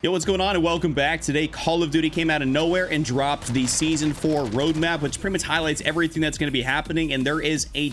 Yo, what's going on and welcome back. Today Call of Duty came out of nowhere and dropped the season 4 roadmap, which pretty much highlights everything that's going to be happening, and there is a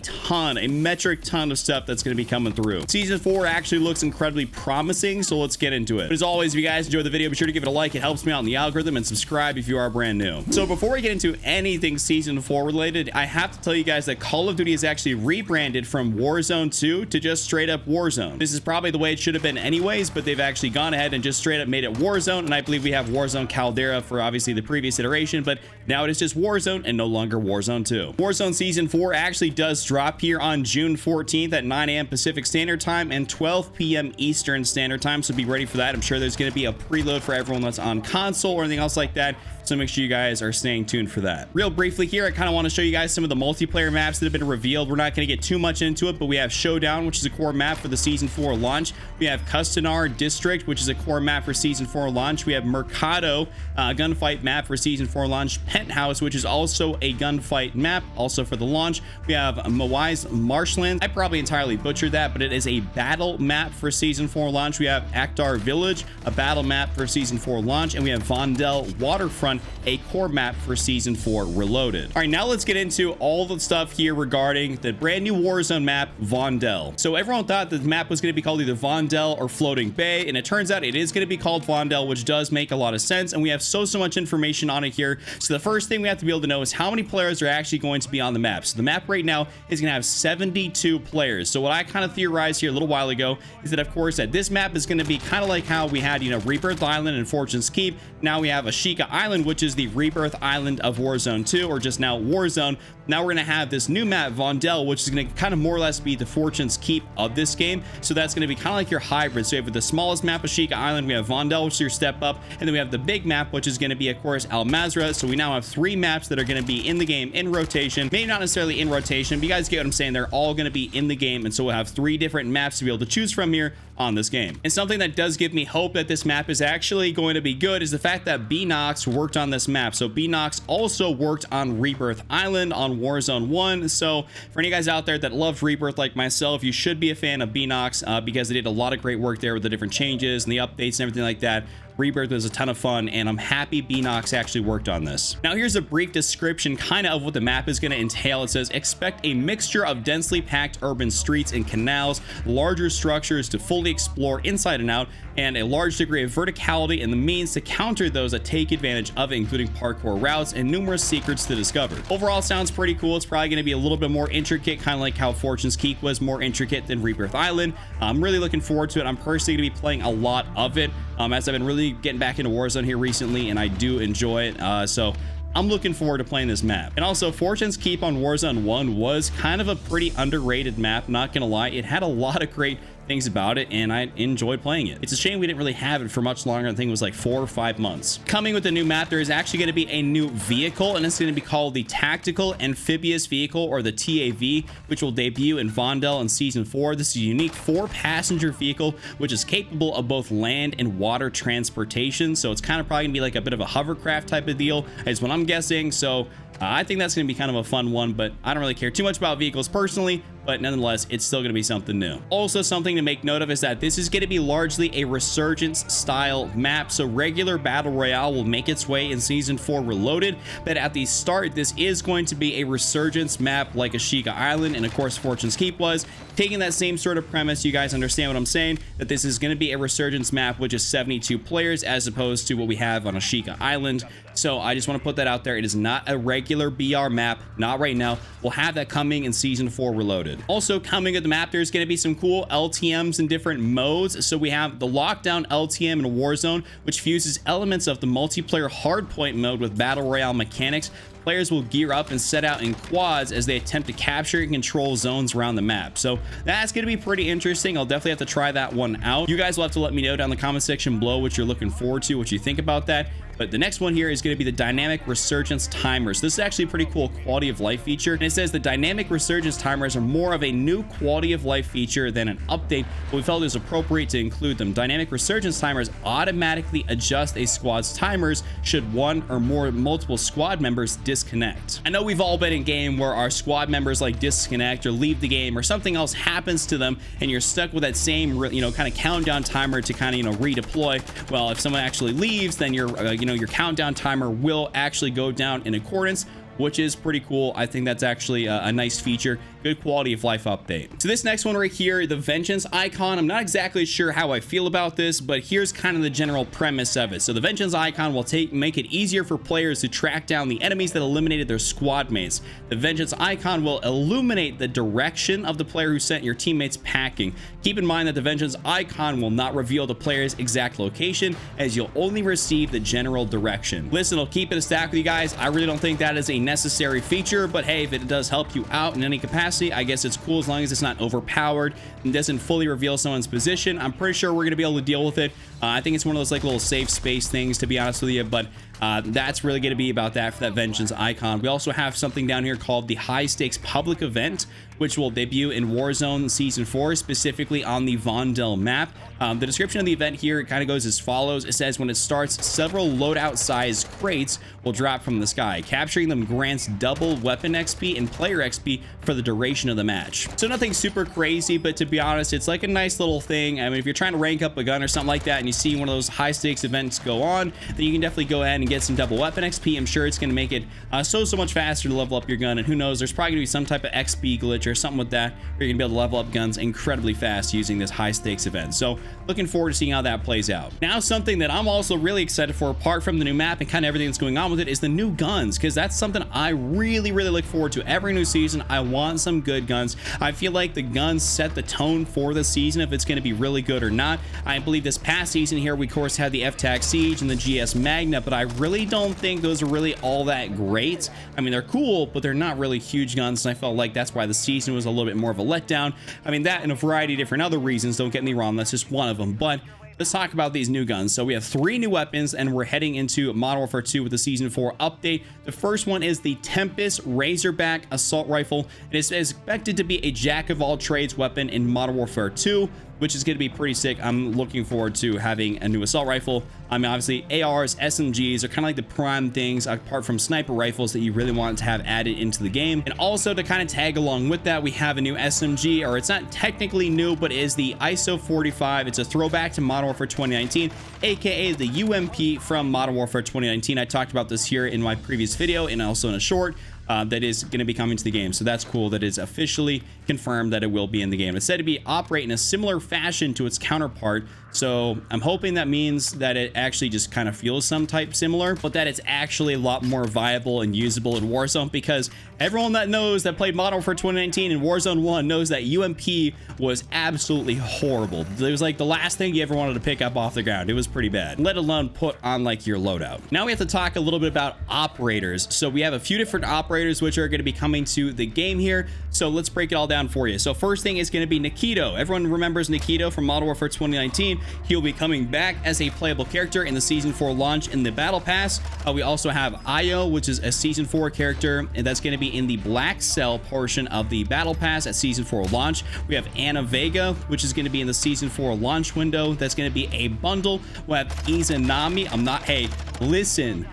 metric ton of stuff that's going to be coming through. Season 4 actually looks incredibly promising, so let's get into it. But as always, if you guys enjoyed the video, be sure to give it a like. It helps me out in the algorithm, and subscribe if you are brand new. So before we get into anything season 4 related, I have to tell you guys that Call of Duty is actually rebranded from Warzone 2 to just straight up Warzone. This is probably the way it should have been anyways, but they've actually gone ahead and just straight up made it Warzone, and I believe we have Warzone Caldera for obviously the previous iteration, but now it is just Warzone and no longer Warzone 2. Warzone Season 4 actually does drop here on June 14th at 9 a.m. Pacific Standard Time and 12 p.m. Eastern Standard Time, so be ready for that. I'm sure there's going to be a preload for everyone that's on console or anything else like that, so make sure you guys are staying tuned for that. Real briefly here, I kind of want to show you guys some of the multiplayer maps that have been revealed. We're not going to get too much into it, but we have Showdown, which is a core map for the Season 4 launch. We have Custanar District, which is a core map for Season 4 launch. We have Mercado, gunfight map for Season 4 launch. Penthouse, which is also a gunfight map, also for the launch. We have Mawai's Marshlands. I probably entirely butchered that, but it is a battle map for Season 4 launch. We have Akhtar Village, a battle map for Season 4 launch, and we have Vondel Waterfront, a core map for Season 4 Reloaded. All right, now let's get into all the stuff here regarding the brand new Warzone map, Vondel. So everyone thought the map was going to be called either Vondel or Floating Bay, and it turns out it is going to be called Vondel, which does make a lot of sense, and we have so much information on it here. So the first thing we have to be able to know is how many players are actually going to be on the map. So the map right now is going to have 72 players. So what I kind of theorized here a little while ago is that, of course, that this map is going to be kind of like how we had, Rebirth Island and Fortune's Keep. Now we have Ashika Island, which is the Rebirth Island of Warzone 2, or just now Warzone. Now we're going to have this new map, Vondel, which is going to kind of more or less be the Fortune's Keep of this game. So that's going to be kind of like your hybrid. So you have the smallest map, Ashika Island. We have Vondel, which is your step up. And then we have the big map, which is going to be, of course, Al Mazrah. So we now have 3 maps that are going to be in the game in rotation. Maybe not necessarily in rotation, but you guys get what I'm saying. They're all going to be in the game. And so we'll have 3 different maps to be able to choose from here on this game. And something that does give me hope that this map is actually going to be good is the fact that Bnox worked on this map. So Bnox also worked on Rebirth Island on Warzone 1. So for any guys out there that love Rebirth like myself, you should be a fan of Bnox because they did a lot of great work there with the different changes and the updates and everything like that. Rebirth was a ton of fun, and I'm happy Bnox actually worked on this. Now here's a brief description kind of what the map is going to entail. It says, expect a mixture of densely packed urban streets and canals, larger structures to fully explore inside and out, and a large degree of verticality and the means to counter those that take advantage of it, including parkour routes and numerous secrets to discover. Overall, sounds pretty cool. It's probably going to be a little bit more intricate, kind of like how Fortune's Keep was more intricate than Rebirth Island. I'm really looking forward to it. I'm personally going to be playing a lot of it as I've been really getting back into Warzone here recently, and I do enjoy it. So I'm looking forward to playing this map. And also, Fortune's Keep on Warzone 1 was kind of a pretty underrated map, not gonna lie. It had a lot of great things about it, and I enjoyed playing it. It's a shame we didn't really have it for much longer. I think it was like 4 or 5 months. Coming with the new map, there is actually going to be a new vehicle, and it's going to be called the Tactical Amphibious Vehicle, or the TAV, which will debut in Vondel in Season 4. This is a unique 4-passenger vehicle, which is capable of both land and water transportation. So it's kind of probably gonna be like a bit of a hovercraft type of deal, is what I'm guessing. So I think that's going to be kind of a fun one, but I don't really care too much about vehicles personally, but nonetheless, it's still going to be something new. Also, something to make note of is that this is going to be largely a Resurgence style map. So regular Battle Royale will make its way in Season 4 Reloaded, but at the start, this is going to be a Resurgence map like Ashika Island and, of course, Fortune's Keep was. Taking that same sort of premise, you guys understand what I'm saying, that this is going to be a Resurgence map, which is 72 players as opposed to what we have on Ashika Island. So I just want to put that out there. It is not a regular BR map, not right now. We'll have that coming in Season 4 Reloaded. Also coming with the map, there's going to be some cool LTMs in different modes. So we have the Lockdown LTM in Warzone, which fuses elements of the multiplayer hardpoint mode with Battle Royale mechanics. Players will gear up and set out in quads as they attempt to capture and control zones around the map. So that's going to be pretty interesting. I'll definitely have to try that one out. You guys will have to let me know down in the comment section below what you're looking forward to, what you think about that. But the next one here is going to be the Dynamic Resurgence Timers. This is actually a pretty cool quality of life feature. And it says the Dynamic Resurgence Timers are more of a new quality of life feature than an update, but we felt it was appropriate to include them. Dynamic Resurgence Timers automatically adjust a squad's timers should one or more multiple squad members disappear disconnect. I know we've all been in game where our squad members like disconnect or leave the game or something else happens to them and you're stuck with that same, you know, kind of countdown timer to kind of, you know, redeploy. Well, if someone actually leaves, then your, you know, your countdown timer will actually go down in accordance, which is pretty cool. I think that's actually a nice feature. Good quality of life update. So this next one right here, the vengeance icon, I'm not exactly sure how I feel about this, but here's kind of the general premise of it. So the vengeance icon will make it easier for players to track down the enemies that eliminated their squad mates. The vengeance icon will illuminate the direction of the player who sent your teammates packing. Keep in mind that the vengeance icon will not reveal the player's exact location, as you'll only receive the general direction. Listen, I'll keep it a stack with you guys. I really don't think that is a necessary feature, but hey, if it does help you out in any capacity, I guess it's cool as long as it's not overpowered and doesn't fully reveal someone's position. I'm pretty sure we're gonna be able to deal with it. I think it's one of those like little safe space things, to be honest with you, but that's really going to be about that for that vengeance icon. We also have something down here called the high stakes public event, which will debut in Warzone Season 4, specifically on the Vondel map. The description of the event here kind of goes as follows. It says when it starts, several loadout sized crates will drop from the sky. Capturing them grants double weapon XP and player XP for the duration of the match. So nothing super crazy, but to be honest, it's like a nice little thing. I mean, if you're trying to rank up a gun or something like that and you see one of those high stakes events go on, then you can definitely go ahead and get some double weapon XP. I'm sure it's going to make it so much faster to level up your gun, and who knows, there's probably going to be some type of XP glitch or something with that where you're going to be able to level up guns incredibly fast using this high stakes event. So looking forward to seeing how that plays out. Now, something that I'm also really excited for, apart from the new map and kind of everything that's going on with it, is the new guns, because that's something I really look forward to. Every new season, I want some good guns. I feel like the guns set the tone for the season, if it's going to be really good or not. I believe this past season here, we of course had the FTAC Siege and the GS Magna, but I really don't think those are really all that great. I mean, they're cool, but they're not really huge guns, and I felt like that's why the season was a little bit more of a letdown. I mean, that and a variety of different other reasons, don't get me wrong, that's just one of them. But let's talk about these new guns. So we have 3 new weapons, and we're heading into Modern Warfare 2 with the Season 4 update. The first one is the Tempest Razorback Assault Rifle. It is expected to be a jack-of-all-trades weapon in Modern Warfare 2, which is going to be pretty sick. I'm looking forward to having a new assault rifle. I mean, obviously, ARs, SMGs are kind of like the prime things, apart from sniper rifles, that you really want to have added into the game. And also, to kind of tag along with that, we have a new SMG, or it's not technically new, but it is the ISO 45. It's a throwback to Modern Warfare 2019, aka the UMP from Modern Warfare 2019. I talked about this here in my previous video and also in a short. That is going to be coming to the game, so that's cool that it's officially confirmed that it will be in the game. It's said to be operate in a similar fashion to its counterpart, so I'm hoping that means that it actually just kind of feels some type similar, but that it's actually a lot more viable and usable in Warzone, because everyone that knows that played Modern Warfare 2019 and Warzone 1 knows that UMP was absolutely horrible. It was like the last thing you ever wanted to pick up off the ground. It was pretty bad, let alone put on like your loadout. Now we have to talk a little bit about operators. So we have a few different operators which are going to be coming to the game here, so let's break it all down for you. So first thing is going to be Nikito. Everyone remembers Nikito from Modern Warfare 2019. He'll be coming back as a playable character in the Season 4 launch in the Battle Pass. We also have Io, which is a Season 4 character, and that's going to be in the Black Cell portion of the Battle Pass at Season 4 launch. We have Anna Vega, which is going to be in the Season 4 launch window. That's going to be a bundle. We have Izanami. Hey, listen,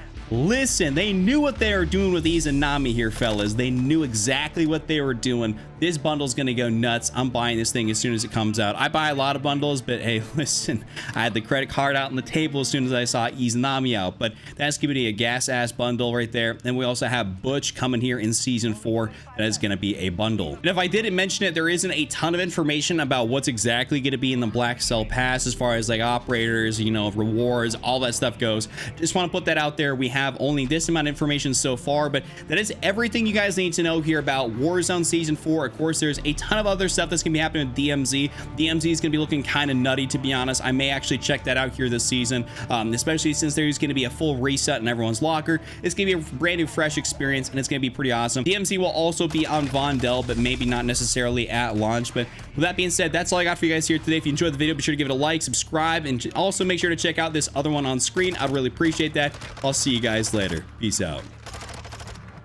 they knew what they were doing with Izanami here, fellas. They knew exactly what they were doing. This bundle's gonna go nuts. I'm buying this thing as soon as it comes out. I buy a lot of bundles, but hey, listen, I had the credit card out on the table as soon as I saw Izanami out, but that's gonna be a gas-ass bundle right there. And we also have Butch coming here in Season 4. That is gonna be a bundle. And if I didn't mention it, there isn't a ton of information about what's exactly gonna be in the Black Cell Pass as far as like operators, you know, rewards, all that stuff goes. Just want to put that out there. We have only this amount of information so far, but that is everything you guys need to know here about Warzone Season 4. Of course, there's a ton of other stuff that's gonna be happening with DMZ. DMZ is gonna be looking kind of nutty, to be honest. I may actually check that out here this season, especially since there's gonna be a full reset in everyone's locker. It's gonna be a brand new, fresh experience, and it's gonna be pretty awesome. DMZ will also be on Vondel, but maybe not necessarily at launch. But with that being said, that's all I got for you guys here today. If you enjoyed the video, be sure to give it a like, subscribe, and also make sure to check out this other one on screen. I'd really appreciate that. I'll see you guys later. Peace out.